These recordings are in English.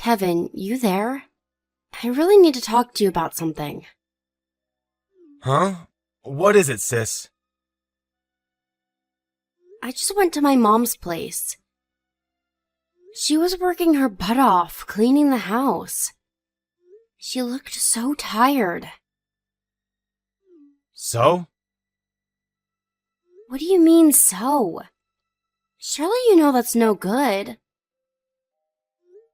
Kevin, you there? I really need to talk to you about something. Huh? What is it, sis? I just went to my mom's place. She was working her butt off cleaning the house. She looked so tired. So? What do you mean, so? Surely you know that's no good.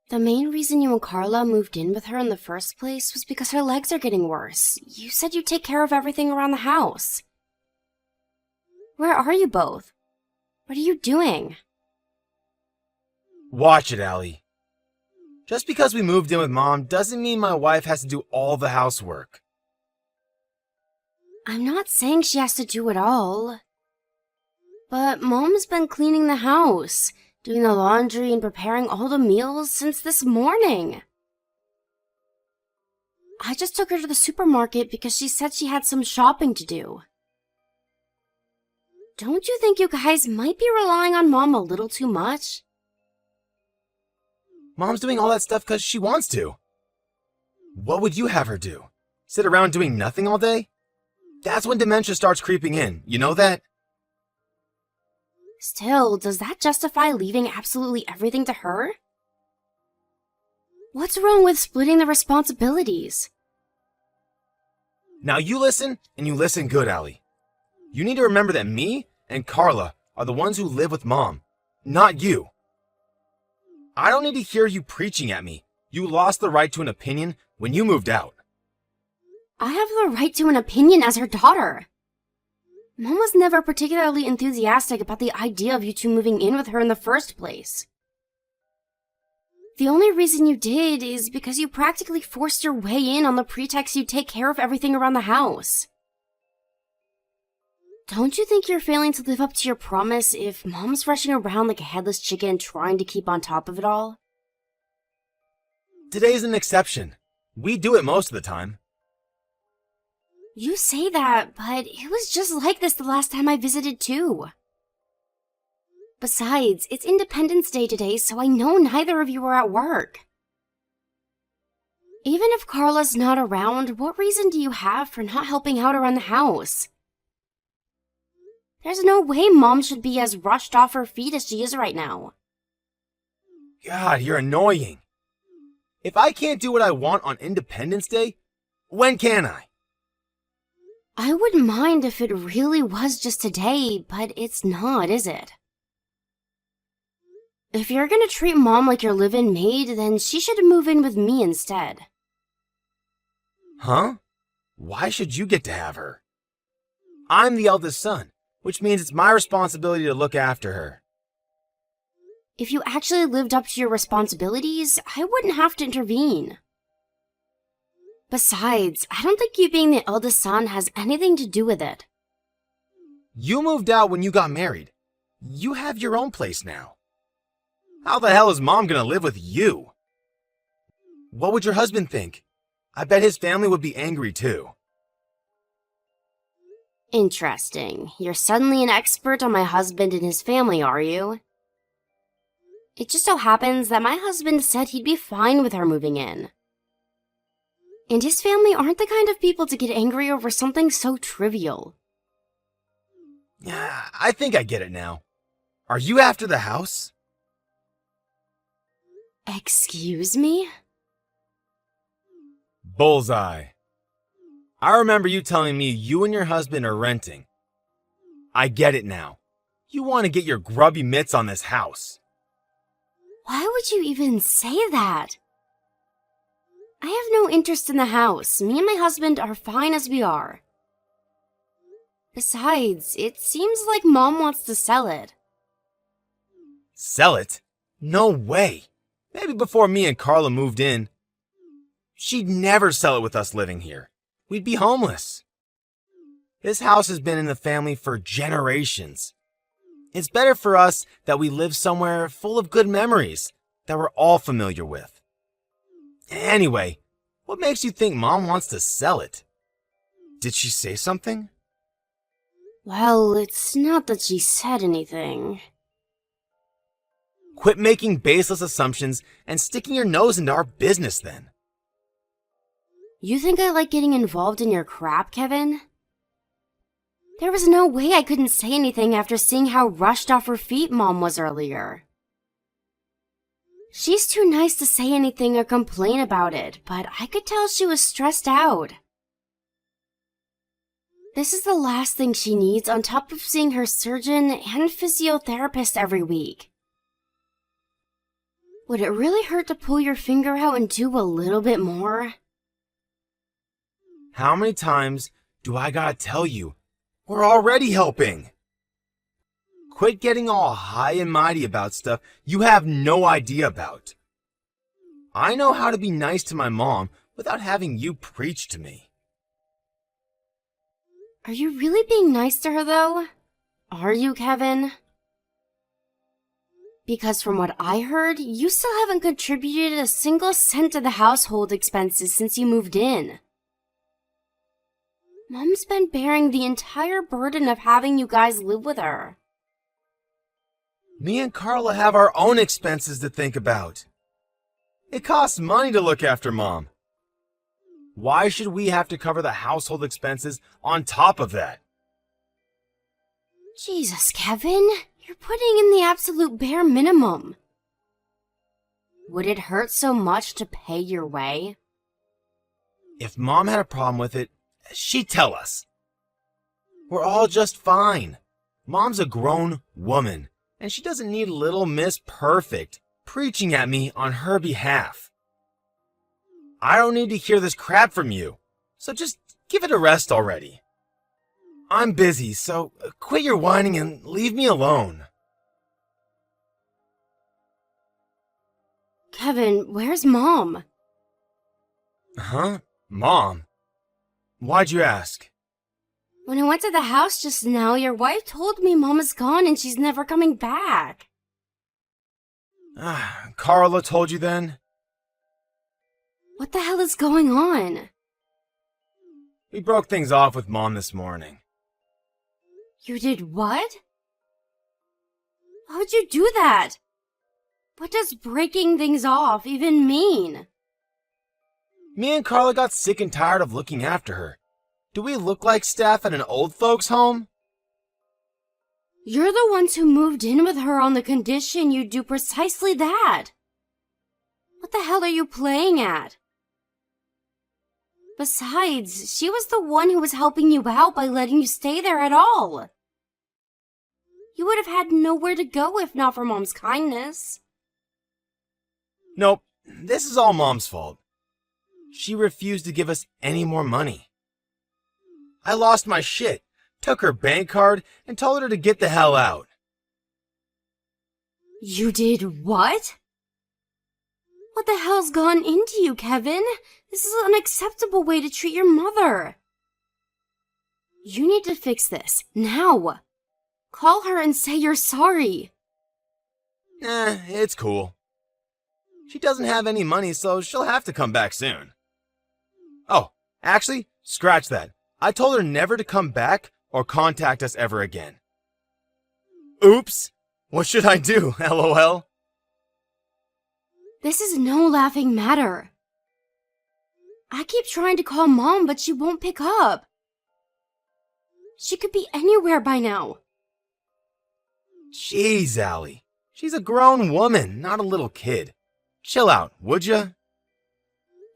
The main reason you and Carla moved in with her in the first place was because her legs are getting worse. You said you'd take care of everything around the house. Where are you both? What are you doing? Watch it, Allie. Just because we moved in with Mom doesn't mean my wife has to do all the housework. I'm not saying she has to do it all. But Mom's been cleaning the house, doing the laundry and preparing all the meals since this morning. I just took her to the supermarket because she said she had some shopping to do. Don't you think you guys might be relying on Mom a little too much? Mom's doing all that stuff because she wants to. What would you have her do? Sit around doing nothing all day? That's when dementia starts creeping in, you know that? Still, does that justify leaving absolutely everything to her? What's wrong with splitting the responsibilities? Now you listen, and you listen good, Allie. You need to remember that me and Carla are the ones who live with Mom, not you. I don't need to hear you preaching at me. You lost the right to an opinion when you moved out. I have the right to an opinion as her daughter. Mom was never particularly enthusiastic about the idea of you two moving in with her in the first place. The only reason you did is because you practically forced your way in on the pretext you'd take care of everything around the house. Don't you think you're failing to live up to your promise if Mom's rushing around like a headless chicken trying to keep on top of it all? Today's an exception. We do it most of the time. You say that, but it was just like this the last time I visited too. Besides, it's Independence Day today, so I know neither of you were at work. Even if Carla's not around, what reason do you have for not helping out around the house? There's no way Mom should be as rushed off her feet as she is right now. God, you're annoying. If I can't do what I want on Independence Day, when can I? I wouldn't mind if it really was just today, but it's not, is it? If you're gonna treat Mom like your live-in maid, then she should move in with me instead. Huh? Why should you get to have her? I'm the eldest son, which means it's my responsibility to look after her. If you actually lived up to your responsibilities, I wouldn't have to intervene. Besides, I don't think you being the eldest son has anything to do with it. You moved out when you got married. You have your own place now. How the hell is Mom gonna live with you? What would your husband think? I bet his family would be angry too. Interesting. You're suddenly an expert on my husband and his family, are you? It just so happens that my husband said he'd be fine with her moving in. And his family aren't the kind of people to get angry over something so trivial. Yeah, I think I get it now. Are you after the house? Excuse me? Bullseye. I remember you telling me you and your husband are renting. I get it now. You want to get your grubby mitts on this house. Why would you even say that? I have no interest in the house. Me and my husband are fine as we are. Besides, it seems like Mom wants to sell it. Sell it? No way. Maybe before me and Carla moved in. She'd never sell it with us living here. We'd be homeless. This house has been in the family for generations. It's better for us that we live somewhere full of good memories that we're all familiar with. Anyway, what makes you think Mom wants to sell it? Did she say something? Well, it's not that she said anything. Quit making baseless assumptions and sticking your nose into our business then. You think I like getting involved in your crap, Kevin? There was no way I couldn't say anything after seeing how rushed off her feet Mom was earlier. She's too nice to say anything or complain about it, but I could tell she was stressed out. This is the last thing she needs on top of seeing her surgeon and physiotherapist every week. Would it really hurt to pull your finger out and do a little bit more? How many times do I gotta tell you? We're already helping. Quit getting all high and mighty about stuff you have no idea about. I know how to be nice to my mom without having you preach to me. Are you really being nice to her, though? Are you, Kevin? Because from what I heard, you still haven't contributed a single cent to the household expenses since you moved in. Mom's been bearing the entire burden of having you guys live with her. Me and Carla have our own expenses to think about. It costs money to look after Mom. Why should we have to cover the household expenses on top of that? Jesus, Kevin, you're putting in the absolute bare minimum. Would it hurt so much to pay your way? If Mom had a problem with it, she'd tell us. We're all just fine. Mom's a grown woman, and she doesn't need little Miss Perfect preaching at me on her behalf. I don't need to hear this crap from you, so just give it a rest already. I'm busy, so quit your whining and leave me alone. Kevin, where's Mom? Huh? Mom? Why'd you ask? When I went to the house just now, your wife told me Mom is gone and she's never coming back. Carla told you then? What the hell is going on? We broke things off with Mom this morning. You did what? Why would you do that? What does breaking things off even mean? Me and Carla got sick and tired of looking after her. Do we look like staff at an old folks' home? You're the ones who moved in with her on the condition you do precisely that. What the hell are you playing at? Besides, she was the one who was helping you out by letting you stay there at all. You would have had nowhere to go if not for Mom's kindness. Nope, this is all Mom's fault. She refused to give us any more money. I lost my shit, took her bank card, and told her to get the hell out. You did what? What the hell's gone into you, Kevin? This is an unacceptable way to treat your mother. You need to fix this, now. Call her and say you're sorry. It's cool. She doesn't have any money, so she'll have to come back soon. Oh, actually, scratch that. I told her never to come back or contact us ever again. Oops! What should I do, LOL? This is no laughing matter. I keep trying to call Mom, but she won't pick up. She could be anywhere by now. Jeez, Allie. She's a grown woman, not a little kid. Chill out, would ya?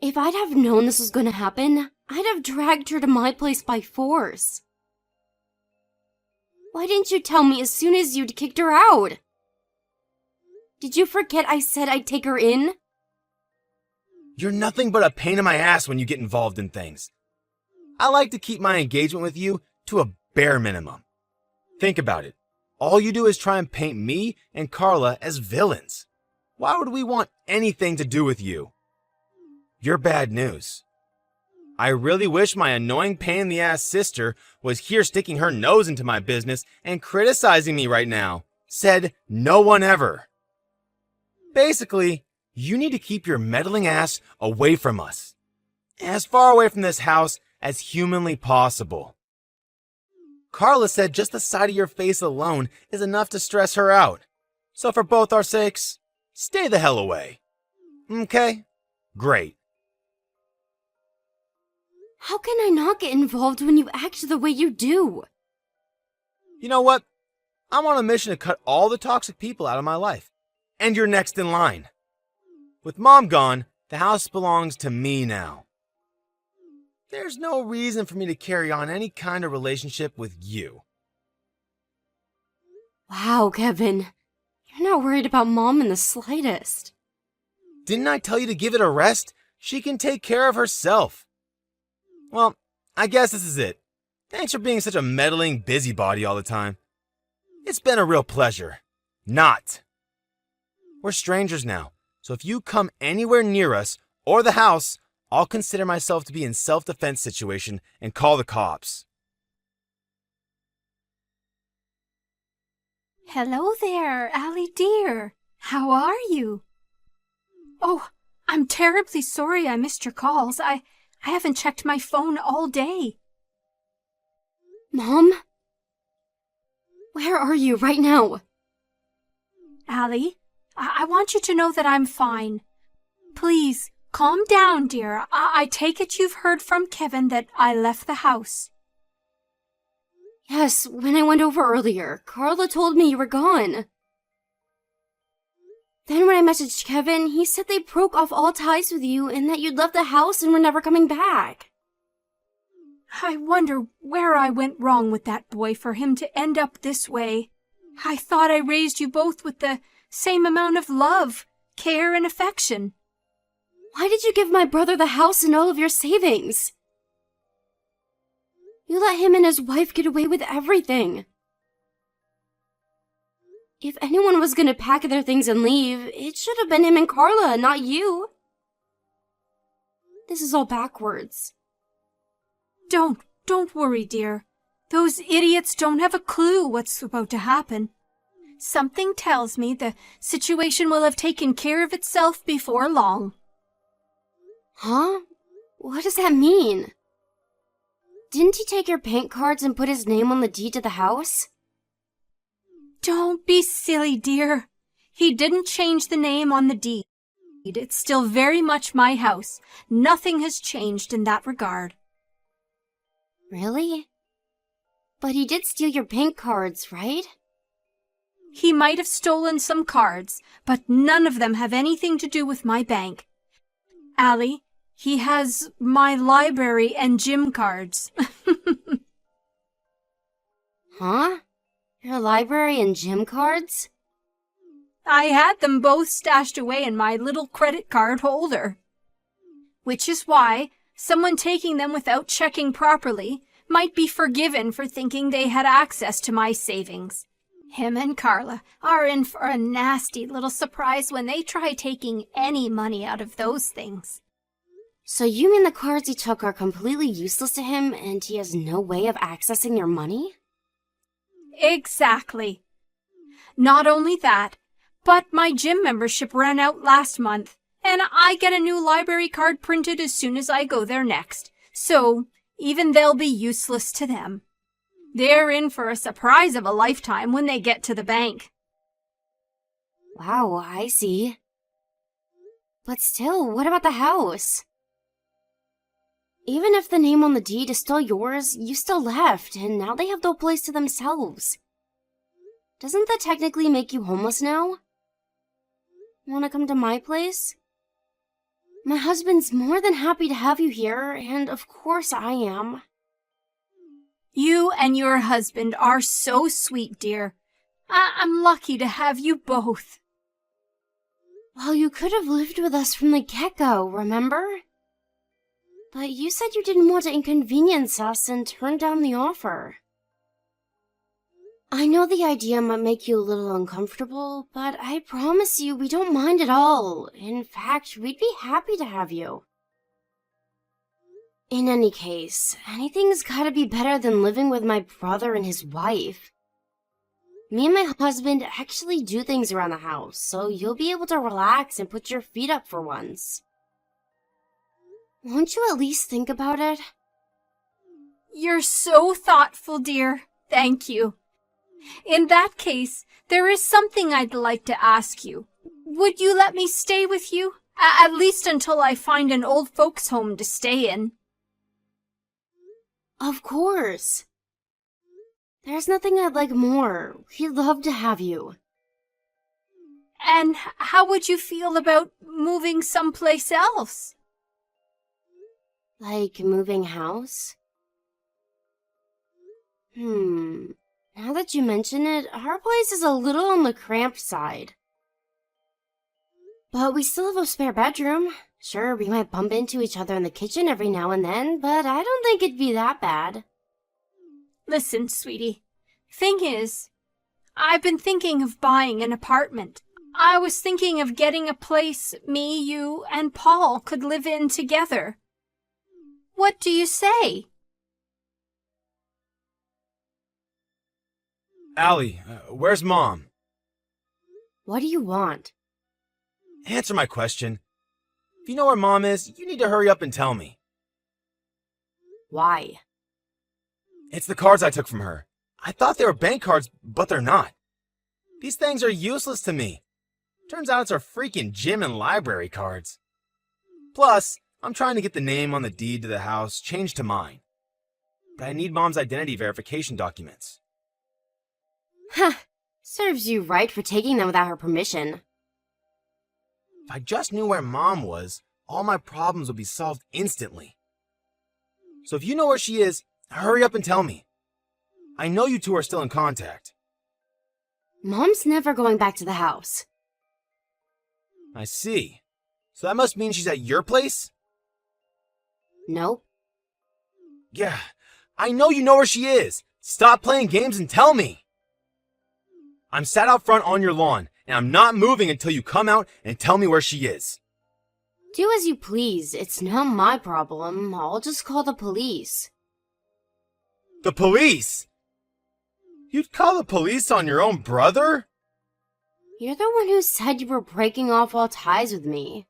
If I'd have known this was going to happen, I'd have dragged her to my place by force. Why didn't you tell me as soon as you'd kicked her out? Did you forget I said I'd take her in? You're nothing but a pain in my ass when you get involved in things. I like to keep my engagement with you to a bare minimum. Think about it. All you do is try and paint me and Carla as villains. Why would we want anything to do with you? You're bad news. I really wish my annoying pain-in-the-ass sister was here sticking her nose into my business and criticizing me right now. Said no one ever. Basically, you need to keep your meddling ass away from us. As far away from this house as humanly possible. Carla said just the sight of your face alone is enough to stress her out. So for both our sakes, stay the hell away. Okay? Great. How can I not get involved when you act the way you do? You know what? I'm on a mission to cut all the toxic people out of my life. And you're next in line. With Mom gone, the house belongs to me now. There's no reason for me to carry on any kind of relationship with you. Wow, Kevin. You're not worried about Mom in the slightest. Didn't I tell you to give it a rest? She can take care of herself. Well, I guess this is it. Thanks for being such a meddling busybody all the time. It's been a real pleasure. Not. We're strangers now, so if you come anywhere near us or the house, I'll consider myself to be in self-defense situation and call the cops. Hello there, Allie dear. How are you? Oh, I'm terribly sorry I missed your calls. I haven't checked my phone all day. Mom? Where are you right now? Allie, I want you to know that I'm fine. Please, calm down, dear. I take it you've heard from Kevin that I left the house. Yes, when I went over earlier, Carla told me you were gone. Then when I messaged Kevin, he said they broke off all ties with you and that you'd left the house and were never coming back. I wonder where I went wrong with that boy for him to end up this way. I thought I raised you both with the same amount of love, care, and affection. Why did you give my brother the house and all of your savings? You let him and his wife get away with everything. If anyone was gonna pack their things and leave, it should have been him and Carla, not you. This is all backwards. Don't worry, dear. Those idiots don't have a clue what's about to happen. Something tells me the situation will have taken care of itself before long. Huh? What does that mean? Didn't he take your bank cards and put his name on the deed to the house? Don't be silly, dear. He didn't change the name on the deed. It's still very much my house. Nothing has changed in that regard. Really? But he did steal your bank cards, right? He might have stolen some cards, but none of them have anything to do with my bank. Allie, he has my library and gym cards. Huh? Your library and gym cards? I had them both stashed away in my little credit card holder. Which is why someone taking them without checking properly might be forgiven for thinking they had access to my savings. Him and Carla are in for a nasty little surprise when they try taking any money out of those things. So you mean the cards he took are completely useless to him and he has no way of accessing your money? Exactly. Not only that, but my gym membership ran out last month, and I get a new library card printed as soon as I go there next, so even they'll be useless to them. They're in for a surprise of a lifetime when they get to the bank. Wow, I see. But still, what about the house? Even if the name on the deed is still yours, you still left, and now they have no place to themselves. Doesn't that technically make you homeless now? Wanna come to my place? My husband's more than happy to have you here, and of course I am. You and your husband are so sweet, dear. I'm lucky to have you both. Well, you could have lived with us from the get-go, remember? But you said you didn't want to inconvenience us and turned down the offer. I know the idea might make you a little uncomfortable, but I promise you we don't mind at all. In fact, we'd be happy to have you. In any case, anything's gotta be better than living with my brother and his wife. Me and my husband actually do things around the house, so you'll be able to relax and put your feet up for once. Won't you at least think about it? You're so thoughtful, dear. Thank you. In that case, there is something I'd like to ask you. Would you let me stay with you? At least until I find an old folks' home to stay in. Of course. There's nothing I'd like more. We'd love to have you. And how would you feel about moving someplace else? Like moving house? Now that you mention it, our place is a little on the cramped side. But we still have a spare bedroom. Sure, we might bump into each other in the kitchen every now and then, but I don't think it'd be that bad. Listen, sweetie. Thing is, I've been thinking of buying an apartment. I was thinking of getting a place me, you, and Paul could live in together. What do you say? Allie, where's Mom? What do you want? Answer my question. If you know where Mom is, you need to hurry up and tell me. Why? It's the cards I took from her. I thought they were bank cards, but they're not. These things are useless to me. Turns out it's our freaking gym and library cards. Plus, I'm trying to get the name on the deed to the house changed to mine. But I need Mom's identity verification documents. Huh. Serves you right for taking them without her permission. If I just knew where Mom was, all my problems would be solved instantly. So if you know where she is, hurry up and tell me. I know you two are still in contact. Mom's never going back to the house. I see. So that must mean she's at your place? Nope. Yeah, I know you know where she is. Stop playing games and tell me. I'm sat out front on your lawn, and I'm not moving until you come out and tell me where she is. Do as you please. It's not my problem. I'll just call the police. The police? You'd call the police on your own brother? You're the one who said you were breaking off all ties with me.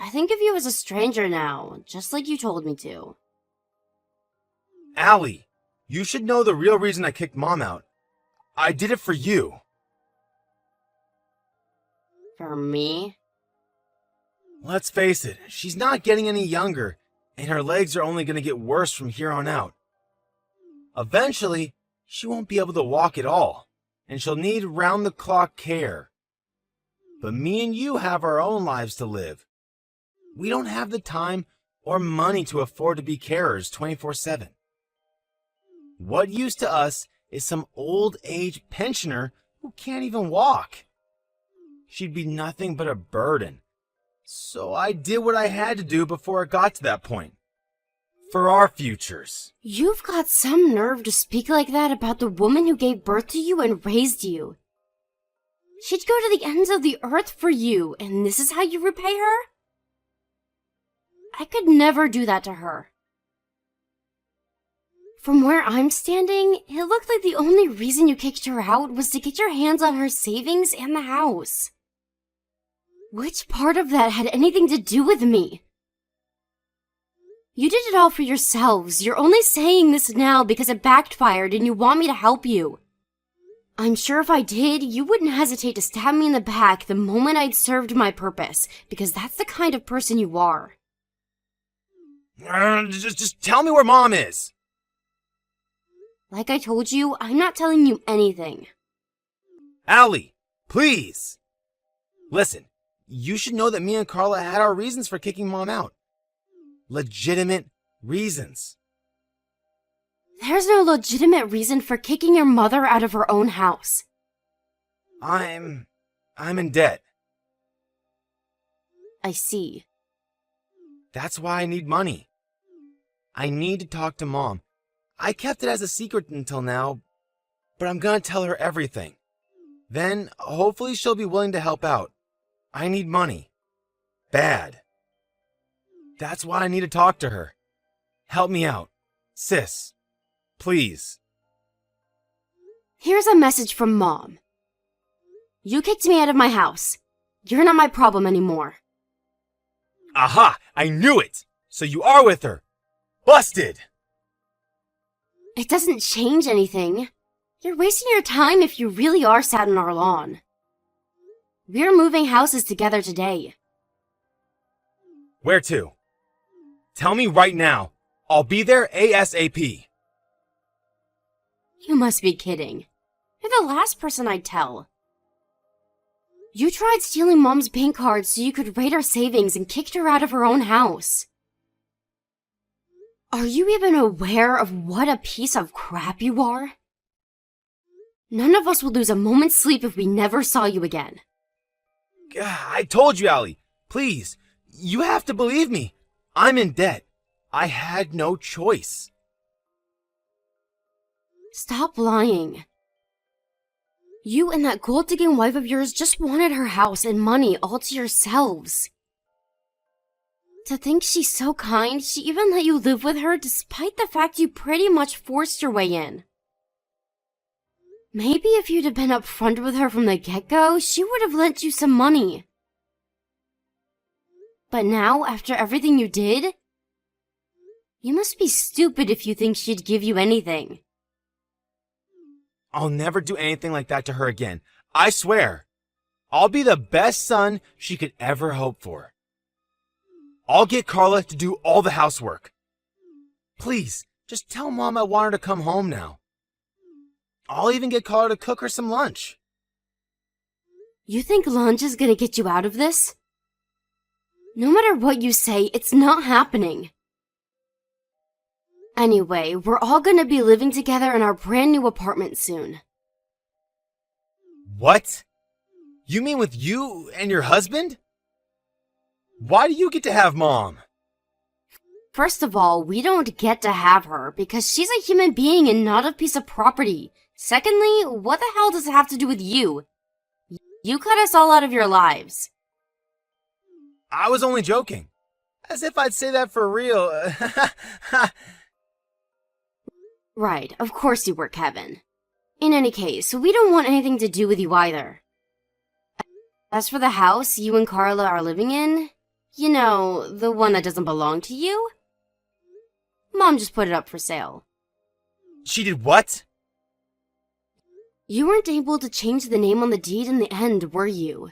I think of you as a stranger now, just like you told me to. Allie, you should know the real reason I kicked Mom out. I did it for you. For me? Let's face it, she's not getting any younger, and her legs are only going to get worse from here on out. Eventually, she won't be able to walk at all, and she'll need round-the-clock care. But me and you have our own lives to live. We don't have the time or money to afford to be carers 24/7. What use to us is some old-age pensioner who can't even walk? She'd be nothing but a burden. So I did what I had to do before it got to that point. For our futures. You've got some nerve to speak like that about the woman who gave birth to you and raised you. She'd go to the ends of the earth for you, and this is how you repay her? I could never do that to her. From where I'm standing, it looked like the only reason you kicked her out was to get your hands on her savings and the house. Which part of that had anything to do with me? You did it all for yourselves. You're only saying this now because it backfired and you want me to help you. I'm sure if I did, you wouldn't hesitate to stab me in the back the moment I'd served my purpose, because that's the kind of person you are. Just tell me where Mom is. Like I told you, I'm not telling you anything. Allie, please. Listen, you should know that me and Carla had our reasons for kicking Mom out. Legitimate reasons. There's no legitimate reason for kicking your mother out of her own house. I'm in debt. I see. That's why I need money. I need to talk to Mom. I kept it as a secret until now, but I'm gonna tell her everything. Then, hopefully she'll be willing to help out. I need money. Bad. That's why I need to talk to her. Help me out. Sis. Please. Here's a message from Mom. You kicked me out of my house. You're not my problem anymore. Aha! I knew it! So you are with her! Busted! It doesn't change anything. You're wasting your time if you really are sat on our lawn. We're moving houses together today. Where to? Tell me right now. I'll be there ASAP. You must be kidding. You're the last person I'd tell. You tried stealing Mom's bank cards so you could raid her savings and kicked her out of her own house. Are you even aware of what a piece of crap you are? None of us would lose a moment's sleep if we never saw you again. I told you, Allie. Please, you have to believe me. I'm in debt. I had no choice. Stop lying. You and that gold-digging wife of yours just wanted her house and money all to yourselves. To think she's so kind, she even let you live with her despite the fact you pretty much forced your way in. Maybe if you'd have been upfront with her from the get-go, she would have lent you some money. But now, after everything you did, you must be stupid if you think she'd give you anything. I'll never do anything like that to her again. I swear. I'll be the best son she could ever hope for. I'll get Carla to do all the housework. Please, just tell Mom I want her to come home now. I'll even get Carla to cook her some lunch. You think lunch is gonna get you out of this? No matter what you say, it's not happening. Anyway, we're all gonna be living together in our brand new apartment soon. What? You mean with you and your husband? Why do you get to have Mom? First of all, we don't get to have her because she's a human being and not a piece of property. Secondly, what the hell does it have to do with you? You cut us all out of your lives. I was only joking. As if I'd say that for real. Right, of course you were, Kevin. In any case, we don't want anything to do with you either. As for the house you and Carla are living in, you know, the one that doesn't belong to you, Mom just put it up for sale. She did what? You weren't able to change the name on the deed in the end, were you?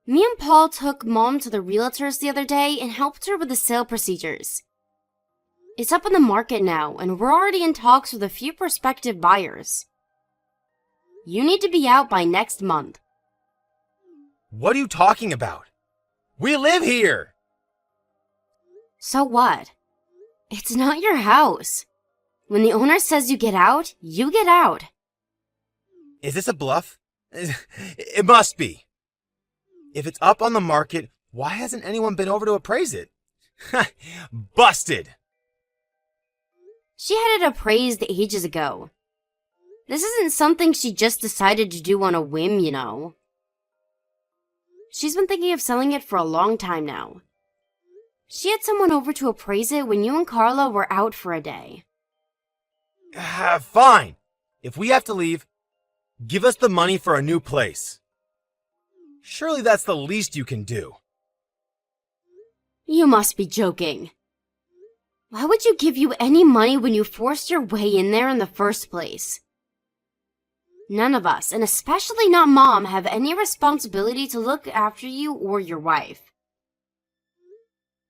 Me and Paul took Mom to the realtors the other day and helped her with the sale procedures. It's up on the market now, and we're already in talks with a few prospective buyers. You need to be out by next month. What are you talking about? We live here! So what? It's not your house. When the owner says you get out, you get out. Is this a bluff? It must be. If it's up on the market, why hasn't anyone been over to appraise it? Busted! She had it appraised ages ago. This isn't something she just decided to do on a whim, you know. She's been thinking of selling it for a long time now. She had someone over to appraise it when you and Carla were out for a day. Fine. If we have to leave, give us the money for a new place. Surely that's the least you can do. You must be joking. Why would you give you any money when you forced your way in there in the first place? None of us, and especially not Mom, have any responsibility to look after you or your wife.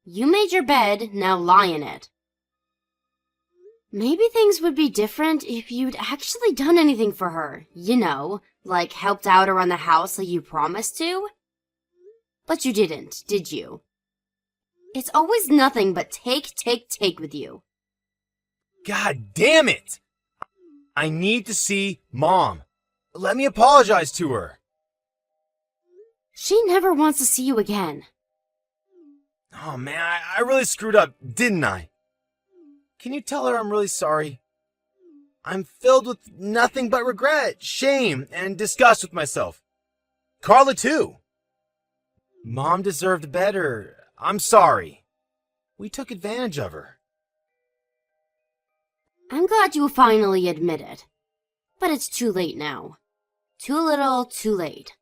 You made your bed, now lie in it. Maybe things would be different if you'd actually done anything for her, you know, like helped out around the house like you promised to. But you didn't, did you? It's always nothing but take with you. God damn it! I need to see Mom. Let me apologize to her. She never wants to see you again. Oh man, I really screwed up, didn't I? Can you tell her I'm really sorry? I'm filled with nothing but regret, shame, and disgust with myself. Carla too. Mom deserved better. I'm sorry. We took advantage of her. I'm glad you finally admit it. But it's too late now. Too little, too late.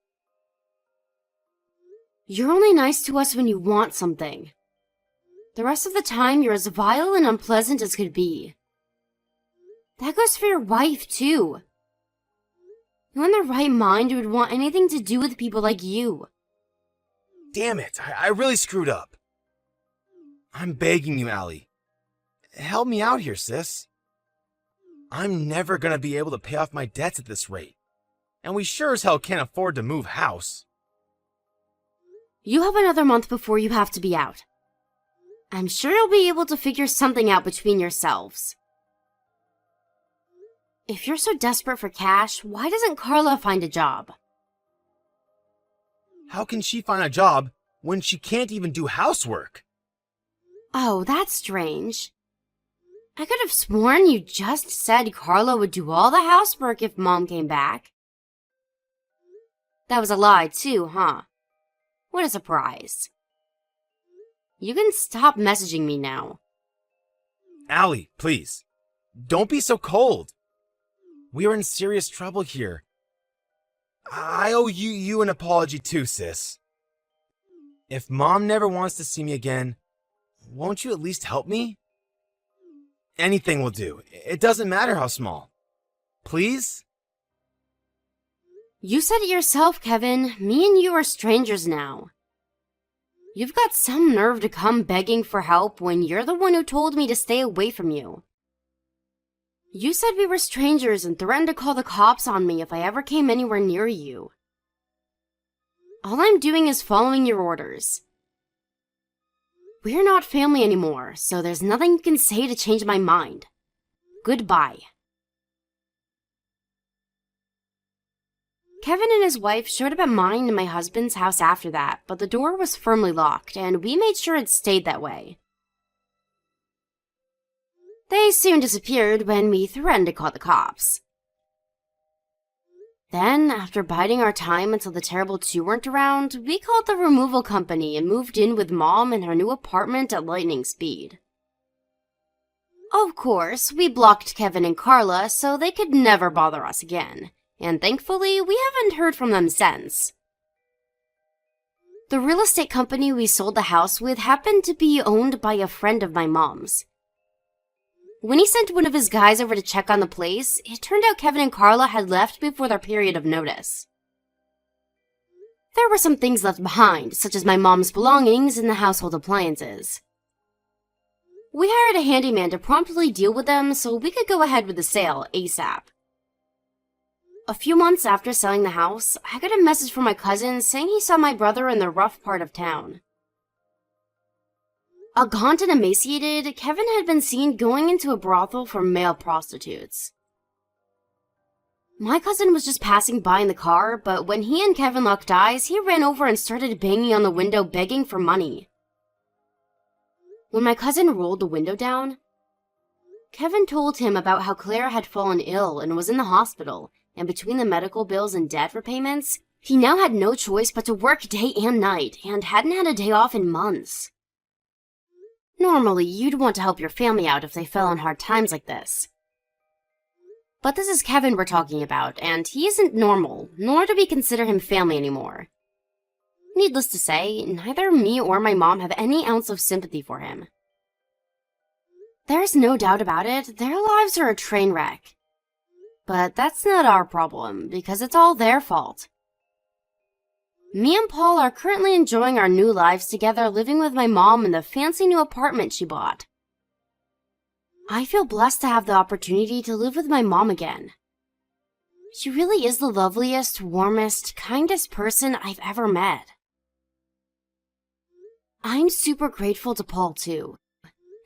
You're only nice to us when you want something. The rest of the time, you're as vile and unpleasant as could be. That goes for your wife, too. Who in their right mind would want anything to do with people like you? Damn it, I really screwed up. I'm begging you, Allie. Help me out here, sis. I'm never gonna be able to pay off my debts at this rate. And we sure as hell can't afford to move house. You have another month before you have to be out. I'm sure you'll be able to figure something out between yourselves. If you're so desperate for cash, why doesn't Carla find a job? How can she find a job when she can't even do housework? Oh, that's strange. I could have sworn you just said Carla would do all the housework if Mom came back. That was a lie, too, huh? What a surprise. You can stop messaging me now. Allie, please. Don't be so cold. We are in serious trouble here. I owe you an apology too, sis. If Mom never wants to see me again, won't you at least help me? Anything will do. It doesn't matter how small. Please? You said it yourself, Kevin. Me and you are strangers now. You've got some nerve to come begging for help when you're the one who told me to stay away from you. You said we were strangers and threatened to call the cops on me if I ever came anywhere near you. All I'm doing is following your orders. We're not family anymore, so there's nothing you can say to change my mind. Goodbye. Kevin and his wife showed up at mine and my husband's house after that, but the door was firmly locked, and we made sure it stayed that way. They soon disappeared when we threatened to call the cops. Then, after biding our time until the terrible two weren't around, we called the removal company and moved in with Mom in her new apartment at lightning speed. Of course, we blocked Kevin and Carla so they could never bother us again, and thankfully, we haven't heard from them since. The real estate company we sold the house with happened to be owned by a friend of my mom's. When he sent one of his guys over to check on the place, it turned out Kevin and Carla had left before their period of notice. There were some things left behind, such as my mom's belongings and the household appliances. We hired a handyman to promptly deal with them so we could go ahead with the sale ASAP. A few months after selling the house, I got a message from my cousin saying he saw my brother in the rough part of town. Gaunt and emaciated, Kevin had been seen going into a brothel for male prostitutes. My cousin was just passing by in the car, but when he and Kevin locked eyes, he ran over and started banging on the window begging for money. When my cousin rolled the window down, Kevin told him about how Claire had fallen ill and was in the hospital, and between the medical bills and debt repayments, he now had no choice but to work day and night, and hadn't had a day off in months. Normally, you'd want to help your family out if they fell on hard times like this. But this is Kevin we're talking about, and he isn't normal, nor do we consider him family anymore. Needless to say, neither me or my mom have any ounce of sympathy for him. There's no doubt about it, their lives are a train wreck. But that's not our problem, because it's all their fault. Me and Paul are currently enjoying our new lives together, living with my mom in the fancy new apartment she bought. I feel blessed to have the opportunity to live with my mom again. She really is the loveliest, warmest, kindest person I've ever met. I'm super grateful to Paul, too.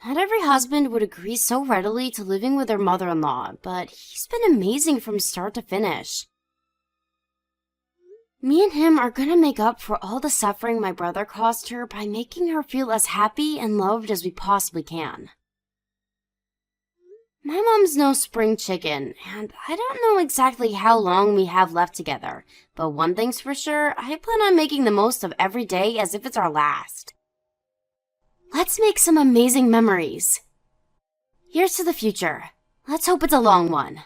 Not every husband would agree so readily to living with their mother-in-law, but he's been amazing from start to finish. Me and him are gonna make up for all the suffering my brother caused her by making her feel as happy and loved as we possibly can. My mom's no spring chicken, and I don't know exactly how long we have left together, but one thing's for sure, I plan on making the most of every day as if it's our last. Let's make some amazing memories. Here's to the future. Let's hope it's a long one.